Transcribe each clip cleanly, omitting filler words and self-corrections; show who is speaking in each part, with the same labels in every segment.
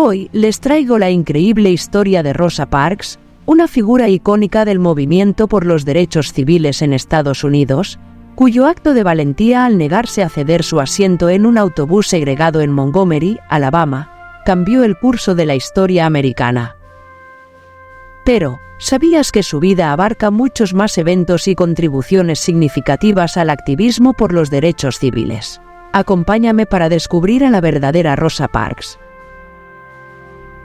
Speaker 1: Hoy les traigo la increíble historia de Rosa Parks, una figura icónica del movimiento por los derechos civiles en Estados Unidos, cuyo acto de valentía al negarse a ceder su asiento en un autobús segregado en Montgomery, Alabama, cambió el curso de la historia americana. Pero, ¿sabías que su vida abarca muchos más eventos y contribuciones significativas al activismo por los derechos civiles? Acompáñame para descubrir a la verdadera Rosa Parks.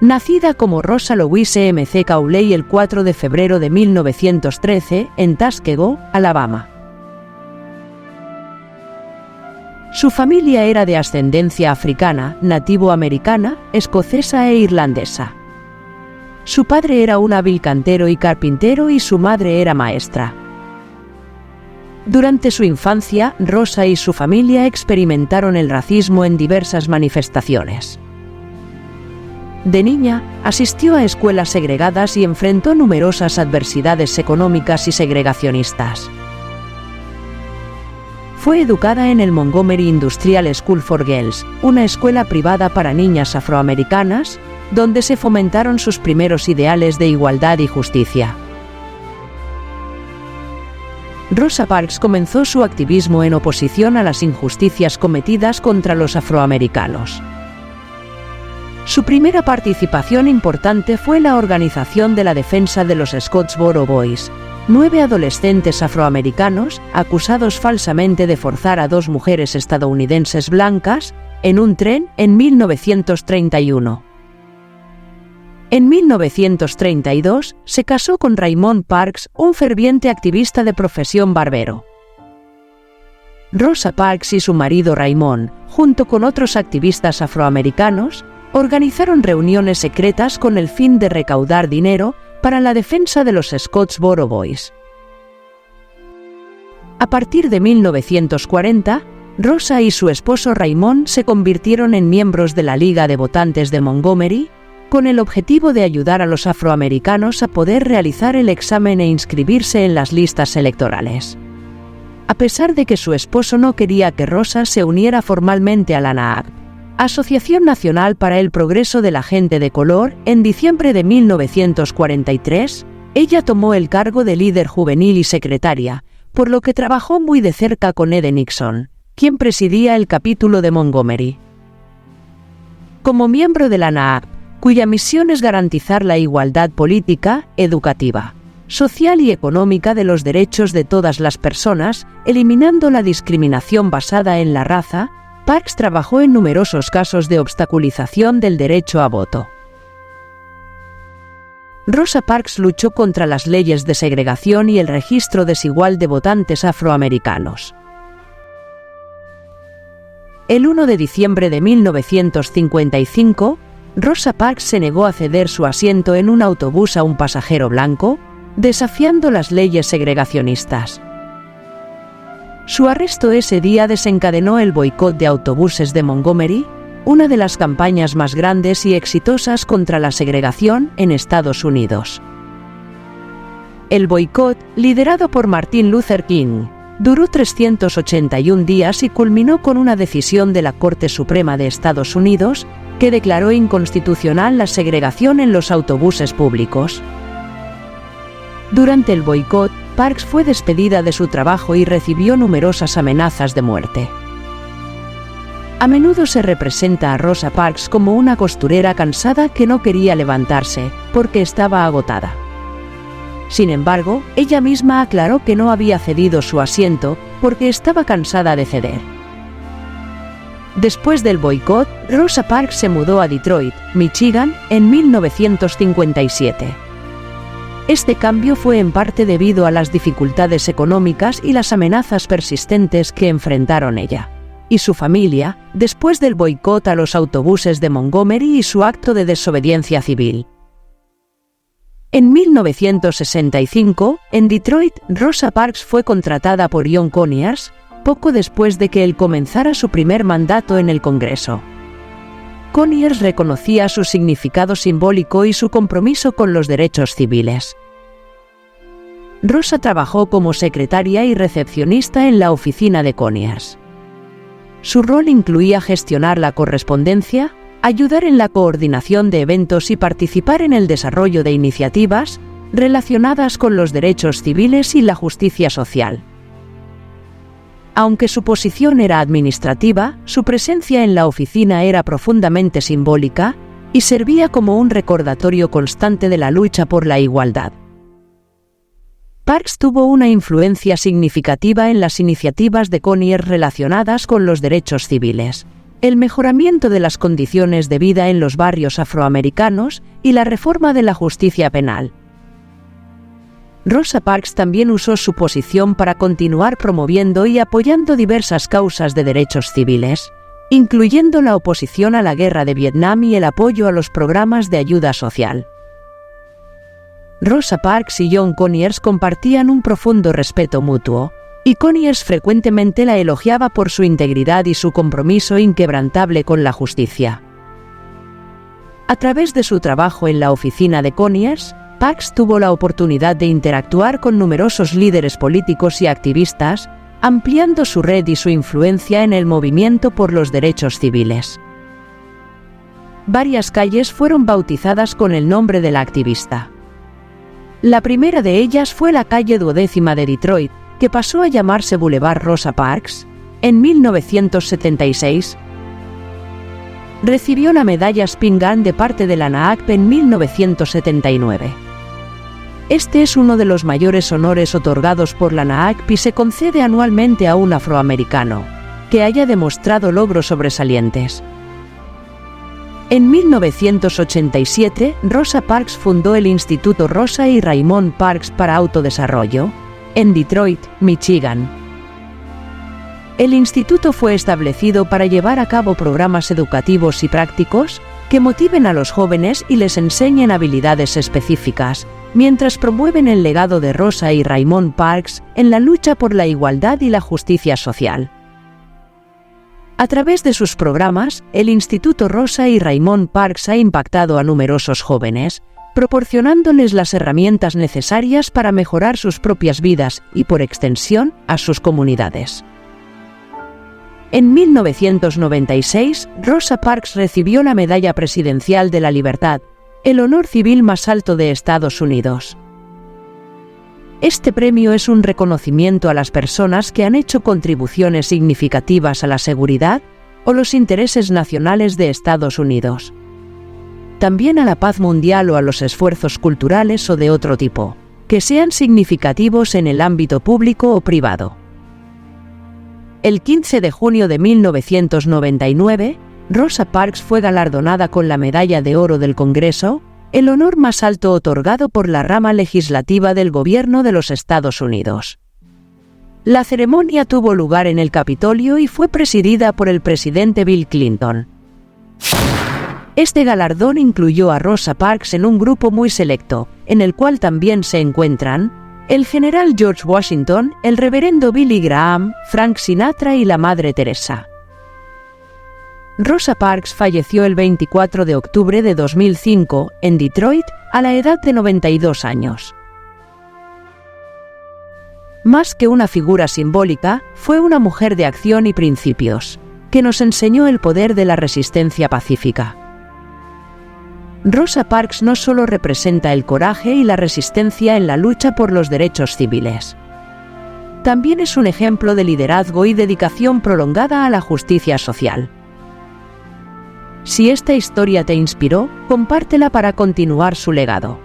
Speaker 1: Nacida como Rosa Louise M. C. Cawley el 4 de febrero de 1913 en Tuskegee, Alabama. Su familia era de ascendencia africana, nativo-americana, escocesa e irlandesa. Su padre era un hábil cantero y carpintero y su madre era maestra. Durante su infancia, Rosa y su familia experimentaron el racismo en diversas manifestaciones. De niña, asistió a escuelas segregadas y enfrentó numerosas adversidades económicas y segregacionistas. Fue educada en el Montgomery Industrial School for Girls, una escuela privada para niñas afroamericanas, donde se fomentaron sus primeros ideales de igualdad y justicia. Rosa Parks comenzó su activismo en oposición a las injusticias cometidas contra los afroamericanos. Su primera participación importante fue la organización de la defensa de los Scottsboro Boys, 9 adolescentes afroamericanos acusados falsamente de forzar a 2 mujeres estadounidenses blancas en un tren en 1931. En 1932 se casó con Raymond Parks, un ferviente activista de profesión barbero. Rosa Parks y su marido Raymond, junto con otros activistas afroamericanos, organizaron reuniones secretas con el fin de recaudar dinero para la defensa de los Scottsboro Boys. A partir de 1940, Rosa y su esposo Raymond se convirtieron en miembros de la Liga de Votantes de Montgomery, con el objetivo de ayudar a los afroamericanos a poder realizar el examen e inscribirse en las listas electorales. A pesar de que su esposo no quería que Rosa se uniera formalmente a la NAACP, Asociación Nacional para el Progreso de la Gente de Color, en diciembre de 1943, ella tomó el cargo de líder juvenil y secretaria, por lo que trabajó muy de cerca con Ed Nixon, quien presidía el capítulo de Montgomery. Como miembro de la NAACP, cuya misión es garantizar la igualdad política, educativa, social y económica de los derechos de todas las personas, eliminando la discriminación basada en la raza, Parks trabajó en numerosos casos de obstaculización del derecho a voto. Rosa Parks luchó contra las leyes de segregación y el registro desigual de votantes afroamericanos. El 1 de diciembre de 1955, Rosa Parks se negó a ceder su asiento en un autobús a un pasajero blanco, desafiando las leyes segregacionistas. Su arresto ese día desencadenó el boicot de autobuses de Montgomery, una de las campañas más grandes y exitosas contra la segregación en Estados Unidos. El boicot, liderado por Martin Luther King, duró 381 días y culminó con una decisión de la Corte Suprema de Estados Unidos, que declaró inconstitucional la segregación en los autobuses públicos. Durante el boicot, Parks fue despedida de su trabajo y recibió numerosas amenazas de muerte. A menudo se representa a Rosa Parks como una costurera cansada que no quería levantarse, porque estaba agotada. Sin embargo, ella misma aclaró que no había cedido su asiento, porque estaba cansada de ceder. Después del boicot, Rosa Parks se mudó a Detroit, Michigan, en 1957. Este cambio fue en parte debido a las dificultades económicas y las amenazas persistentes que enfrentaron ella y su familia después del boicot a los autobuses de Montgomery y su acto de desobediencia civil. En 1965, en Detroit, Rosa Parks fue contratada por John Conyers, poco después de que él comenzara su primer mandato en el Congreso. Conyers reconocía su significado simbólico y su compromiso con los derechos civiles. Rosa trabajó como secretaria y recepcionista en la oficina de Conyers. Su rol incluía gestionar la correspondencia, ayudar en la coordinación de eventos y participar en el desarrollo de iniciativas relacionadas con los derechos civiles y la justicia social. Aunque su posición era administrativa, su presencia en la oficina era profundamente simbólica y servía como un recordatorio constante de la lucha por la igualdad. Parks tuvo una influencia significativa en las iniciativas de Conyers relacionadas con los derechos civiles, el mejoramiento de las condiciones de vida en los barrios afroamericanos y la reforma de la justicia penal. Rosa Parks también usó su posición para continuar promoviendo y apoyando diversas causas de derechos civiles, incluyendo la oposición a la guerra de Vietnam y el apoyo a los programas de ayuda social. Rosa Parks y John Conyers compartían un profundo respeto mutuo, y Conyers frecuentemente la elogiaba por su integridad y su compromiso inquebrantable con la justicia. A través de su trabajo en la oficina de Conyers, Parks tuvo la oportunidad de interactuar con numerosos líderes políticos y activistas, ampliando su red y su influencia en el movimiento por los derechos civiles. Varias calles fueron bautizadas con el nombre de la activista. La primera de ellas fue la calle 12ª de Detroit, que pasó a llamarse Boulevard Rosa Parks, en 1976. Recibió la medalla Spingarn de parte de la NAACP en 1979. Este es uno de los mayores honores otorgados por la NAACP y se concede anualmente a un afroamericano que haya demostrado logros sobresalientes. En 1987, Rosa Parks fundó el Instituto Rosa y Raymond Parks para Autodesarrollo, en Detroit, Michigan. El instituto fue establecido para llevar a cabo programas educativos y prácticos que motiven a los jóvenes y les enseñen habilidades específicas, mientras promueven el legado de Rosa y Raymond Parks en la lucha por la igualdad y la justicia social. A través de sus programas, el Instituto Rosa y Raymond Parks ha impactado a numerosos jóvenes, proporcionándoles las herramientas necesarias para mejorar sus propias vidas y, por extensión, a sus comunidades. En 1996, Rosa Parks recibió la Medalla Presidencial de la Libertad, el honor civil más alto de Estados Unidos. Este premio es un reconocimiento a las personas que han hecho contribuciones significativas a la seguridad o los intereses nacionales de Estados Unidos. También a la paz mundial o a los esfuerzos culturales o de otro tipo, que sean significativos en el ámbito público o privado. El 15 de junio de 1999, Rosa Parks fue galardonada con la Medalla de Oro del Congreso, el honor más alto otorgado por la rama legislativa del gobierno de los Estados Unidos. La ceremonia tuvo lugar en el Capitolio y fue presidida por el presidente Bill Clinton. Este galardón incluyó a Rosa Parks en un grupo muy selecto, en el cual también se encuentran el general George Washington, el reverendo Billy Graham, Frank Sinatra y la Madre Teresa. Rosa Parks falleció el 24 de octubre de 2005, en Detroit, a la edad de 92 años. Más que una figura simbólica, fue una mujer de acción y principios, que nos enseñó el poder de la resistencia pacífica. Rosa Parks no solo representa el coraje y la resistencia en la lucha por los derechos civiles. También es un ejemplo de liderazgo y dedicación prolongada a la justicia social. Si esta historia te inspiró, compártela para continuar su legado.